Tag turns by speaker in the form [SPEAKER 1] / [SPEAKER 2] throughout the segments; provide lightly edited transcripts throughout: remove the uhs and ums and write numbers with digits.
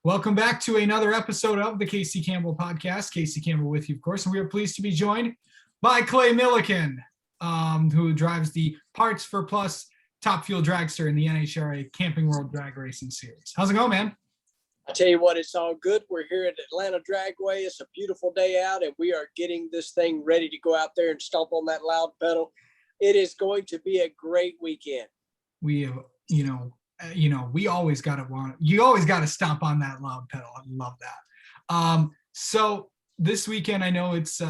[SPEAKER 1] Welcome back to another episode of the Casey Campbell podcast. Casey Campbell with you, of course, and we are pleased to be joined by Clay Millican, who drives the Parts for Plus Top Fuel Dragster in the NHRA Camping World Drag Racing Series. How's it going, man?
[SPEAKER 2] I tell you what, it's all good. We're here at Atlanta Dragway. It's a beautiful day out, and we are getting this thing ready to go out there and stomp on that loud pedal. It is going to be a great weekend.
[SPEAKER 1] We, we always you always got to stomp on that loud pedal. I love that. So this weekend, I know this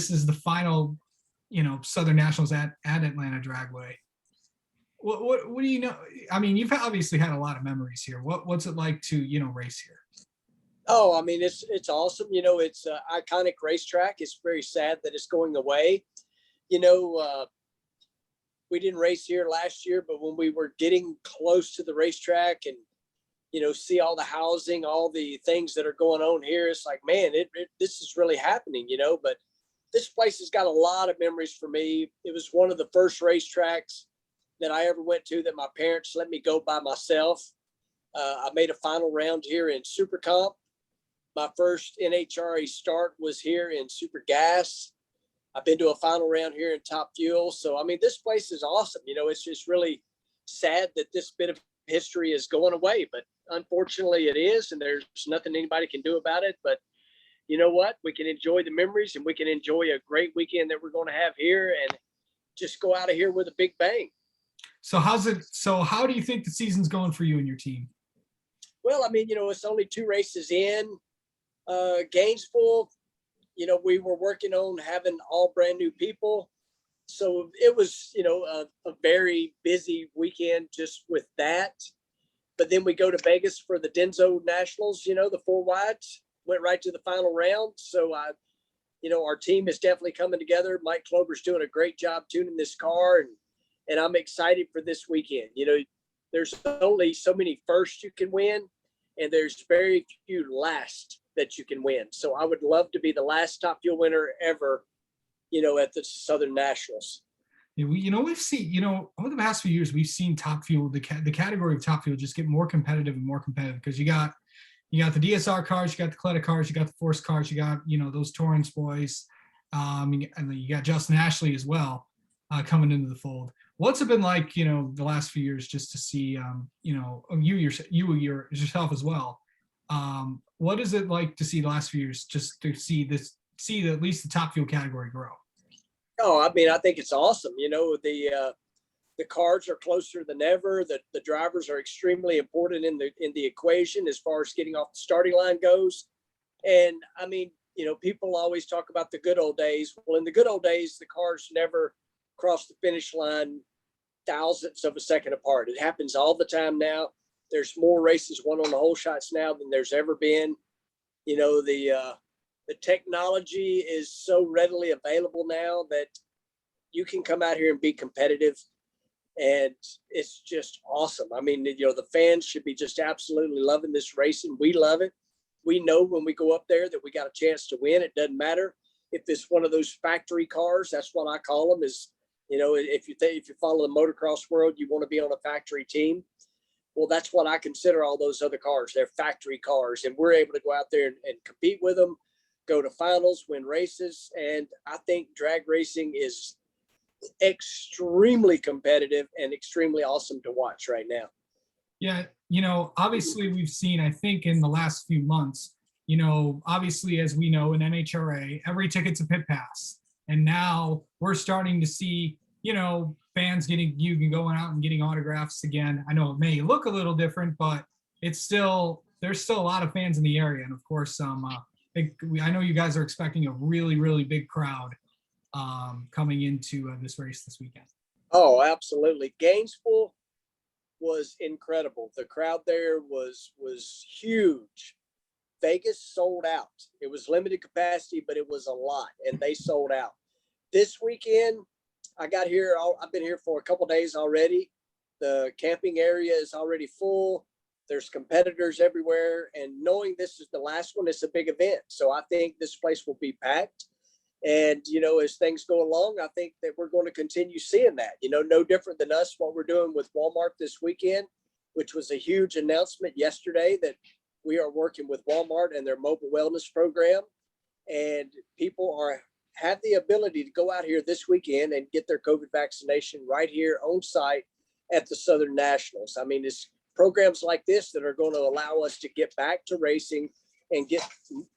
[SPEAKER 1] is the final, Southern Nationals at Atlanta Dragway. What do you know? I mean, you've obviously had a lot of memories here. What's it like to, race here?
[SPEAKER 2] Oh, I mean, it's awesome. It's an iconic racetrack. It's very sad that it's going away. We didn't race here last year, but when we were getting close to the racetrack and, see all the housing, all the things that are going on here, it's like, man, this is really happening, but this place has got a lot of memories for me. It was one of the first racetracks that I ever went to that my parents let me go by myself. I made a final round here in Super Comp. My first NHRA start was here in Super Gas. I've been to a final round here in Top Fuel. So, I mean, this place is awesome. It's just really sad that this bit of history is going away, but unfortunately it is, and there's nothing anybody can do about it. But you know what? We can enjoy the memories, and we can enjoy a great weekend that we're going to have here and just go out of here with a big bang.
[SPEAKER 1] So how do you think the season's going for you and your team?
[SPEAKER 2] Well, I mean, it's only 2 races in. Gainesville, we were working on having all brand new people. So it was, a very busy weekend just with that. But then we go to Vegas for the Denso Nationals, the 4 wides, went right to the final round. So, our team is definitely coming together. Mike Klober's doing a great job tuning this car, and I'm excited for this weekend. There's only so many firsts you can win, and there's very few last that you can win. So I would love to be the last Top Fuel winner ever, at the Southern Nationals.
[SPEAKER 1] Yeah, we've seen, over the past few years, we've seen Top Fuel, the category of Top Fuel just get more competitive and more competitive because you got the DSR cars, you got the Cleta cars, you got the Force cars, you got, those Torrance boys, and then you got Justin Ashley as well coming into the fold. What's it been like, the last few years just to see, you yourself as well? What is it like to see the last few years just to see at least the Top Fuel category grow?
[SPEAKER 2] Oh, I mean, I think it's awesome. The cars are closer than ever. The drivers are extremely important in the equation as far as getting off the starting line goes. And I mean, people always talk about the good old days. Well, in the good old days, the cars never crossed the finish line thousandths of a second apart. It happens all the time now. There's more races won on the whole shots now than there's ever been. The technology is so readily available now that you can come out here and be competitive, and it's just awesome. I mean, the fans should be just absolutely loving this racing. We love it. We know when we go up there that we got a chance to win. It doesn't matter if it's one of those factory cars. That's what I call them. Is if you follow the motocross world, you want to be on a factory team. Well, that's what I consider all those other cars. They're factory cars, and we're able to go out there and compete with them, go to finals, win races. And I think drag racing is extremely competitive and extremely awesome to watch right now.
[SPEAKER 1] Yeah. Obviously we've seen, I think in the last few months, obviously, as we know in NHRA, every ticket's a pit pass. And now we're starting to see, fans you going out and getting autographs again. I know it may look a little different, but there's still a lot of fans in the area. And of course, I know you guys are expecting a really, really big crowd coming into this race this weekend.
[SPEAKER 2] Oh, absolutely. Gainesville was incredible. The crowd there was huge. Vegas sold out. It was limited capacity, but it was a lot, and they sold out. This weekend, I've been here for a couple of days already. The camping area is already full. There's competitors everywhere, and knowing this is the last one, it's a big event. So I think this place will be packed. And, as things go along, I think that we're going to continue seeing that, no different than us, what we're doing with Walmart this weekend, which was a huge announcement yesterday that we are working with Walmart and their mobile wellness program, and people have the ability to go out here this weekend and get their COVID vaccination right here on site at the Southern Nationals. I mean, it's programs like this that are going to allow us to get back to racing and get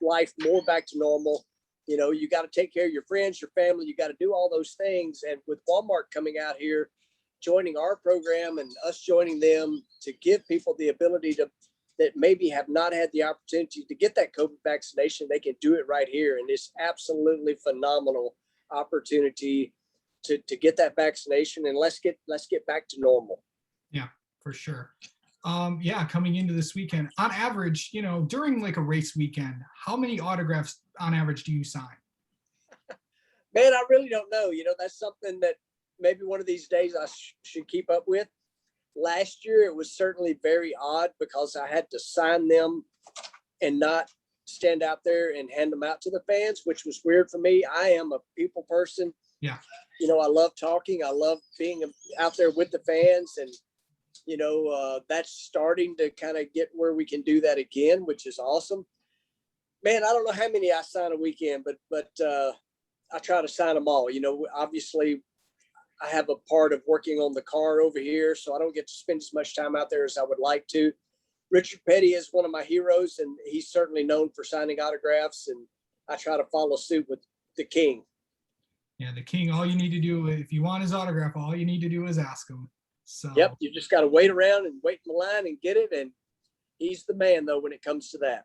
[SPEAKER 2] life more back to normal. You know, you got to take care of your friends, your family, you got to do all those things. And with Walmart coming out here, joining our program and us joining them to give people the ability to, that maybe have not had the opportunity to get that COVID vaccination, they can do it right here. And it's absolutely phenomenal opportunity to get that vaccination, and let's get back to normal.
[SPEAKER 1] Yeah, for sure. Yeah, coming into this weekend, on average, you know, during like a race weekend, how many autographs on average do you sign?
[SPEAKER 2] Man, I really don't know. You know, that's something that maybe one of these days I should keep up with. Last year, it was certainly very odd because I had to sign them and not stand out there and hand them out to the fans, which was weird for me. I am a people person.
[SPEAKER 1] Yeah.
[SPEAKER 2] You know, I love talking. I love being out there with the fans, and you know, that's starting to kind of get where we can do that again, which is awesome. Man, I don't know how many I sign a weekend, but I try to sign them all. You know, obviously I have a part of working on the car over here, so I don't get to spend as much time out there as I would like to. Richard Petty is one of my heroes, and he's certainly known for signing autographs, and I try to follow suit with the King.
[SPEAKER 1] Yeah, the King, all you need to do, if you want his autograph, all you need to do is ask him. So
[SPEAKER 2] yep, you just got to wait around and wait in the line and get it, and he's the man though when it comes to that.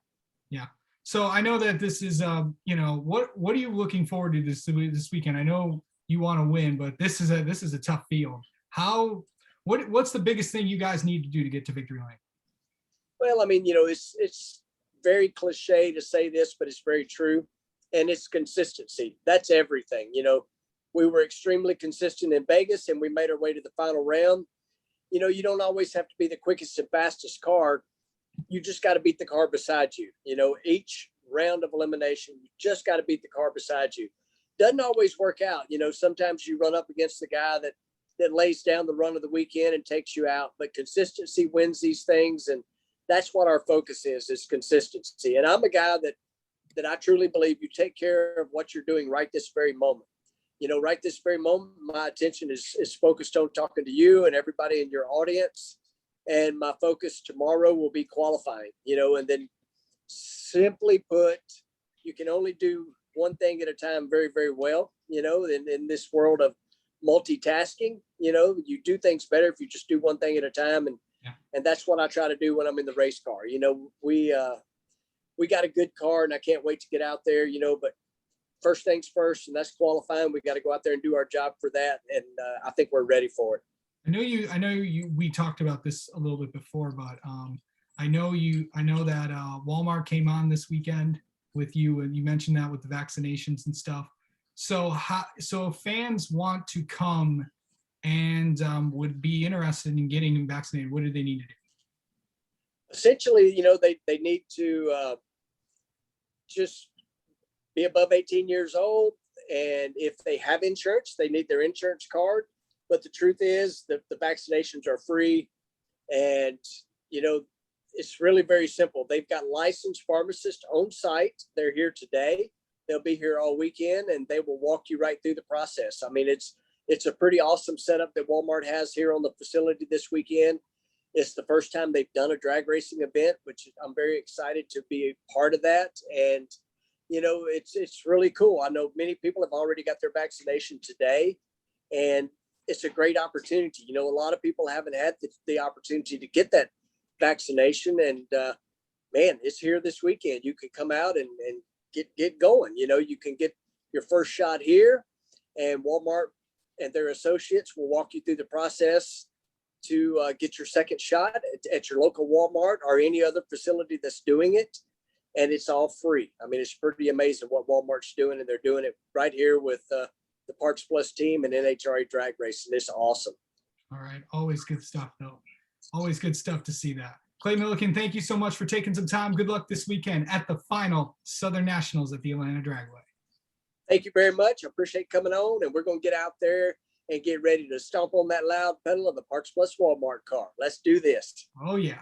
[SPEAKER 1] Yeah. So I know that this is, you know, what are you looking forward to this weekend? I know you want to win, but this is a tough field. What's the biggest thing you guys need to do to get to victory lane?
[SPEAKER 2] Well, I mean, you know, it's very cliche to say this, but it's very true. And it's consistency. That's everything. You know, we were extremely consistent in Vegas, and we made our way to the final round. You know, you don't always have to be the quickest and fastest car. You just got to beat the car beside you. You know, each round of elimination, you just got to beat the car beside you. Doesn't always work out. You know, sometimes you run up against the guy that lays down the run of the weekend and takes you out, but consistency wins these things. And that's what our focus is consistency. And I'm a guy that I truly believe you take care of what you're doing right this very moment. You know, right this very moment, my attention is focused on talking to you and everybody in your audience. And my focus tomorrow will be qualifying, you know, and then simply put, you can only do one thing at a time very, very well, you know, in this world of multitasking, you know, you do things better if you just do one thing at a time. And that's what I try to do when I'm in the race car. You know, we got a good car, and I can't wait to get out there, you know, but first things first, and that's qualifying. We got to go out there and do our job for that. And I think we're ready for it.
[SPEAKER 1] I know you, we talked about this a little bit before, but I know that Walmart came on this weekend with you, and you mentioned that with the vaccinations and stuff. So if fans want to come and would be interested in getting vaccinated, what do they need to do?
[SPEAKER 2] Essentially, you know, they need to just be above 18 years old. And if they have insurance, they need their insurance card. But the truth is that the vaccinations are free. And, you know, it's really very simple. They've got licensed pharmacists on site. They're here today. They'll be here all weekend, and they will walk you right through the process. I mean, it's a pretty awesome setup that Walmart has here on the facility this weekend. It's the first time they've done a drag racing event, which I'm very excited to be a part of that. And, you know, it's really cool. I know many people have already got their vaccination today, and it's a great opportunity. You know, a lot of people haven't had the opportunity to get that vaccination, and man, it's here this weekend. You can come out and get going. You know, you can get your first shot here, and Walmart and their associates will walk you through the process to get your second shot at your local Walmart or any other facility that's doing it. And it's all free. I mean, it's pretty amazing what Walmart's doing, and they're doing it right here with the Parks Plus team and NHRA drag racing. It's awesome.
[SPEAKER 1] All right. Always good stuff, though. Always good stuff to see that. Clay Millican, thank you so much for taking some time. Good luck this weekend at the final Southern Nationals at the Atlanta Dragway.
[SPEAKER 2] Thank you very much. I appreciate coming on, and we're going to get out there and get ready to stomp on that loud pedal of the Parks Plus Walmart car. Let's do this.
[SPEAKER 1] Oh, yeah.